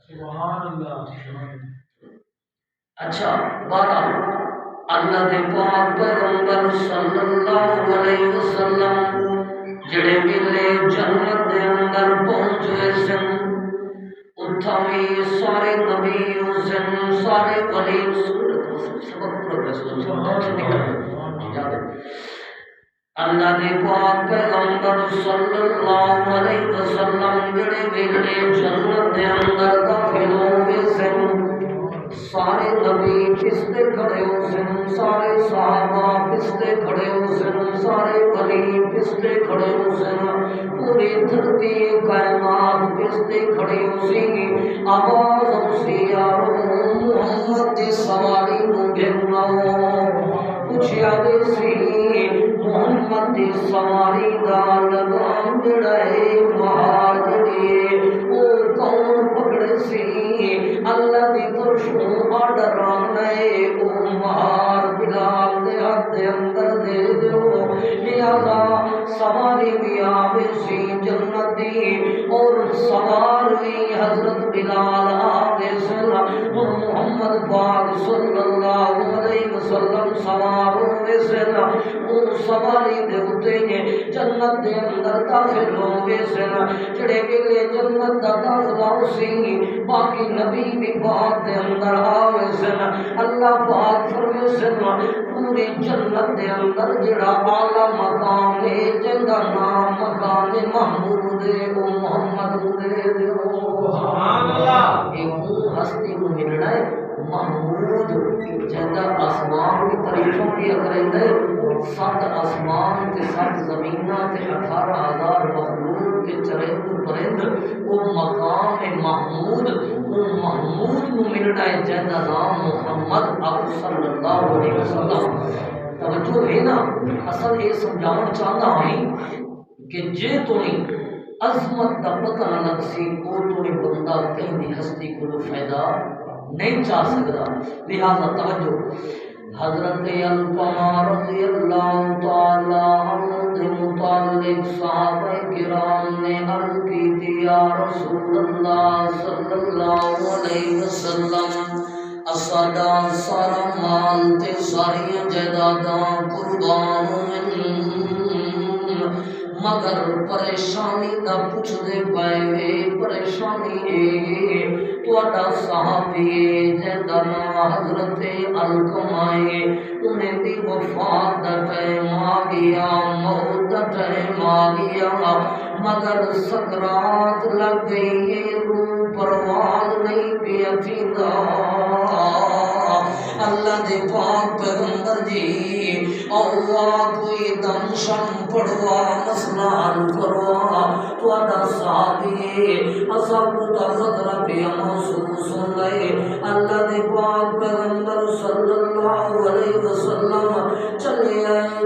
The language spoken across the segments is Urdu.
سبحان اللہ۔ اچھا بارہ اللہ دے پاک پیغمبر صلی اللہ علیہ وسلم جڑے ویلے جنت دے اندر پہنچے سن اتھا بھی سارے نبی سن سارے ولی سبق پورا اللہ دے پاک پیغمبر صلی اللہ علیہ وسلم جڑے ویلے جنت دے اندر داخل ہوئے سن سارے نبی پستے کھڑے ہو سن سارے صحابہ پستے کھڑے ہو سن سارے ولی پستے کھڑے ہو سن پوری دھرتی کائنات پستے کھڑے ہو سی آواز اسی یارو محمد دی سواری نو گھرنا پوچھیا دے سی محمد دی سواری دا لگام جڑے مہار جڑے او کون پکڑے سی اللہ دی طرفوں آرڈر آنے او مہار بلال دے ہاتھ دے اندر دے دیو لہذا سواری بھی آوے سی جنت دی اور سوار بھی حضرت بلال آوے سن محمد پاک صلی اللہ علیہ وسلم سوار ہوئے سن او سواری دے ہوتے ہیں جنت دے اندر داخل ہوئے سن جڑے ویلے جنت دا داخلہ سی باقی نبی بھی بات دے اندر آوے سن اللہ پاک فرمے سن پوری جنت دے اندر جڑا اعلی مقام ہے جندا نام مقام محمود او محمد دے دیو سبحان اللہ ایک ہستی کو ملنا ہے محمود جندا آسمان کی تعریفوں کی کریندا ہے سات آسمان تے سات زمیناں تے 18,000 مخلوق تے چرند پرند او مقام محمود او محمود کو ملنا ہے جندا نام محمد آپ صلی اللہ علیہ وسلم توجہ ہے نا اصل یہ سمجھانا چاہتا ہوں کہ جے تو عظمت دا پتہ نہ لگ سی او تو بندہ کہیں دی ہستی کو فائدہ نہیں چاہ سکتا لہذا توجہ حضرت القمہ رضی اللہ تعالی عنہ دے متعلق صحابہ کرام نے عرض کی تھی یا رسول اللہ صلی اللہ علیہ وسلم اساڈا سارا مال تے ساری جائیداداں قربان مگر پریشانی دا پوچھ دے پائے پریشانی اے تواڈا صحابی جندا نام حضرت القمہ انہیں دی وفات دا ٹائم آ گیا موت دا ٹائم آ گیا مگر سکرات لگ گئی روح پرواز نہیں پیا تھیندا اللہ دے پاک پیغمبر جی اللہ کوئی دم شم پڑوا مسئلہ حل کروا تواڈا صحابی اسا کو خطرہ پہ محسوس ہوندا ہے اللہ دے پاک پیغمبر صلی اللہ علیہ وسلم چلے آئے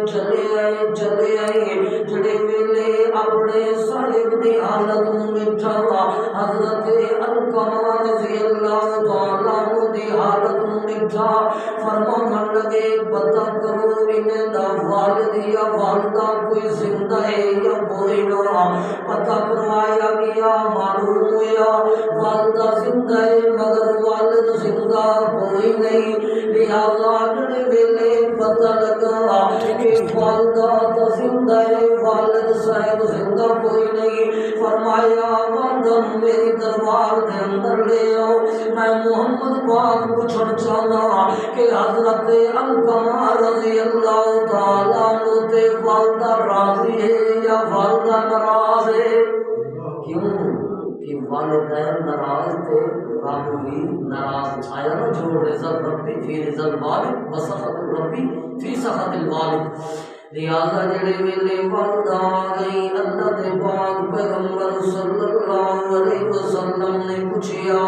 جڑے ویلے اپنے صاحب دی حالت میں ٹھوا حضرت القمہ رضی اللہ تعالیٰ عنہ دی حالت میں ٹھا فرمان لگے پتہ کرو انہیں دا والد یا والدہ کوئی زندہ ہے یا کوئی نہ پتہ کروایا گیا معلوم ہوا والدہ زندہ ہے مگر والد زندہ کوئی نہیں لہذا جڑے ویلے پتہ لگا کہ والدہ تو زندہ ہے والد صاحب زندہ کوئی نہیں فرمایا والدہ میری دربار دے اندر لے آؤ میں محمد پاک پوچھنا چاہتا کہ حضرت القمہ رضی اللہ تعالیٰ عنہ تے والدہ راضی ہے یا والدہ ناراض ہے کیوں کہ والدین ناراض تھے رب بھی ناراض آیا نا جو رضا ربی فی رضا الوالد و سخط ربی فی سخط الوالد لہذا جڑے ویلے والدہ آ گئی اللہ دے پاک پیغمبر صلی اللہ علیہ وسلم نے پوچھیا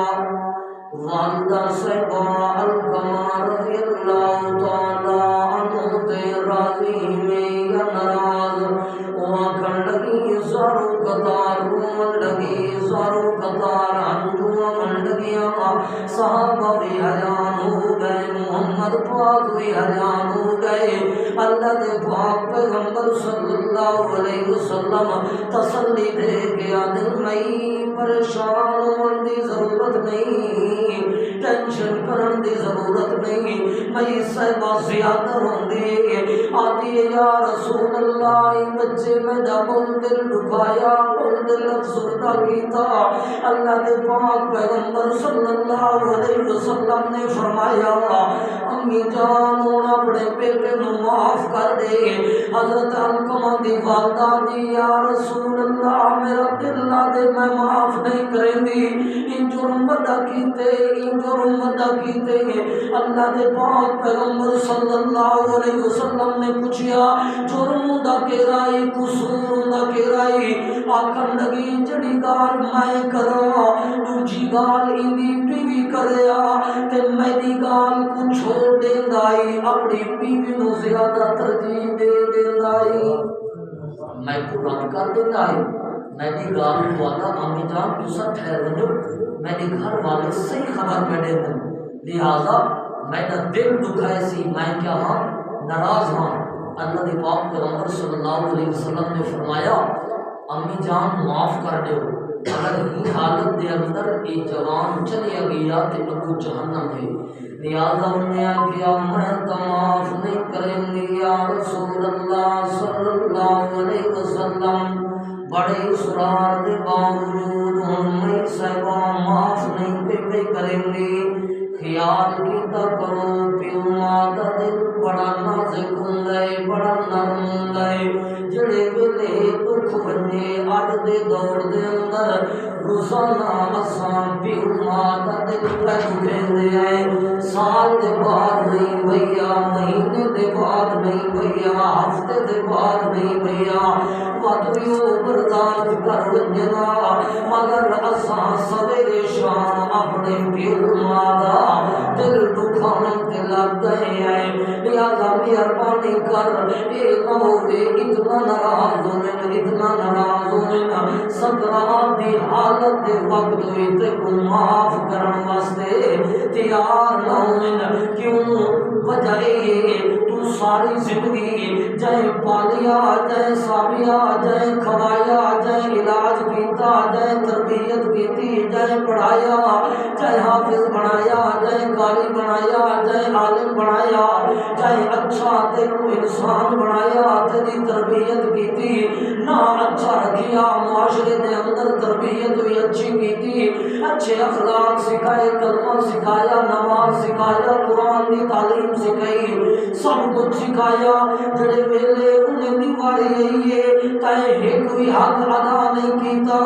والدہ صاحبہ القمہ رضی اللہ تعالی عنہ تے راضی میں یا ناراض وہ آکھن لگی زارو قطار رومن لگی زارو قطار ہنجو من لگیاں صحابہ بھی حیران ہو گئے، محمد پاک بھی حیران ہو گئے۔ اللہ دے پاک پیغمبر صلی اللہ علیہ وسلم تسلی دے کے آدھے نہیں پریشان ہونے دی ضرورت نہیں، ٹینشن کرن دی ضرورت نہیں، میں صحبہ زیادہ ہوندی آدھی یا رسول اللہ بچے میں بول دل دکھایا، بول دل افسردہ کیتا۔ اللہ دے پاک پیغمبر صلی اللہ علیہ وسلم نے فرمایا امی جان ہونا اپنے بیٹے نو معاف کر دے۔ حضرت علقمہ دی والدہ دی یا رسول اللہ میرا دل نہ دے میں معاف نہیں کریں گی، ان جرم بدا کیتے ان جرم بدا کیتے۔ اللہ دے پاک پیغمبر صلی اللہ علیہ وسلم نے پوچھیا جرم دا کیرائی قصور دا کیرائی؟ آکھن لگی جڑی گال میں کرا دوجی گال اندی بیوی کریا تے میری گال کو چھوڑ دیندائی اپنی بیوی نو زیادہ ترجیح دے دیندائی، میں قرآن کر دیندائی میری گال والا امی جان تسا ٹھہر ونجو میری گھر والے صحیح خبر پہ دے دیں، لہذا میرا دل دکھائے سی میں کیا ہاں ناراض ہاں۔ اللہ دے پاک پیغمبر صلی اللہ علیہ وسلم نے فرمایا امی جان معاف کر دو، اگر ہی حالت دے اندر ایک جوان چلے گیا تے ابو جہنم ہے، لہذا انہیں کیا میں تو معاف نہیں کریں گی یا رسول اللہ صلی اللہ علیہ وسلم۔ بڑے اسرار دے باوجود میں صحبہ معاف نہیں کریں گی۔ خیال کیتا کرو پیو ماں دا دل بڑا نازک ہوندا ہے، بڑا نرم ہوندا ہے، جڑے ویلے دکھ بنے اج دے دور دے اندر روزانہ اساں پیو ماں دا دل پہ دکھیندے ہیں، سال دے بعد نہیں بھیا، مہینے دے بعد نہیں بھیا، ہفتے دے بعد نہیں بھیا، وقتیو برداشت کر ونجنا، مگر اساں سویرے شام اپنے پیو ماں دا دل دکھانے تے لگ گئے ہیں، لہذا مہربانی کر اے نہ ہوئے اتنا ناراض ہونے اتنا ناراض ہونے سکرات دی حالت دے وقت ہوئی تے کو معاف کرن واسطے تیار نہ ہوئے، کیوں وجہ یہ تو ساری زندگی جائے پالیا جائے سابیا جائے کھوایا جائے علاج کیتا جائے تربیت کیتی جائے پڑھایا جائے حافظ بنایا جائے قاری بنایا جائے عالم بنایا جائے اچھا تیرو انسان بنایا تیری تربیت کیتی نہ اچھا رکھیا معاشرے دے اندر تربیت ہوئی اچھی کیتی اچھے اخلاق سکھائے کلمہ سکھایا نماز سکھایا قرآن دی تعلیم سکھائی سب کچھ سکھایا جڑے ویلے انہیں دیواری گئی ہے تائے ایک بھی حق ادا نہیں کیتا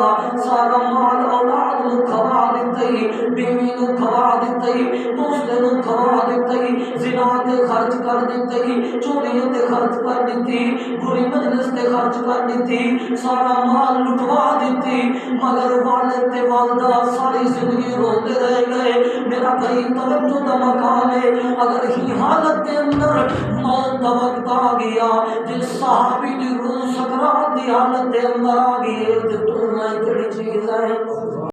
سارا مال اولاد نو کھوا دیتے بیوی نو کھوا دیتے دوستے نو کھوا دیتے زنا تے خرچ کر دیتے چوری تے خرچ کر دیتی بری مجلس تے خرچ کر دیتی سارا مال لٹوا دیتی مگر والد تے والدہ ساری زندگی روتے رہ گئے میرا بھائی توجہ دا مقام ہے اگر ہی حالت کے اندر موت کا وقت آ گیا جس صحابی دی روح سکرات دی حالت کے اندر آ گئی تو میں کڑی چیز ہے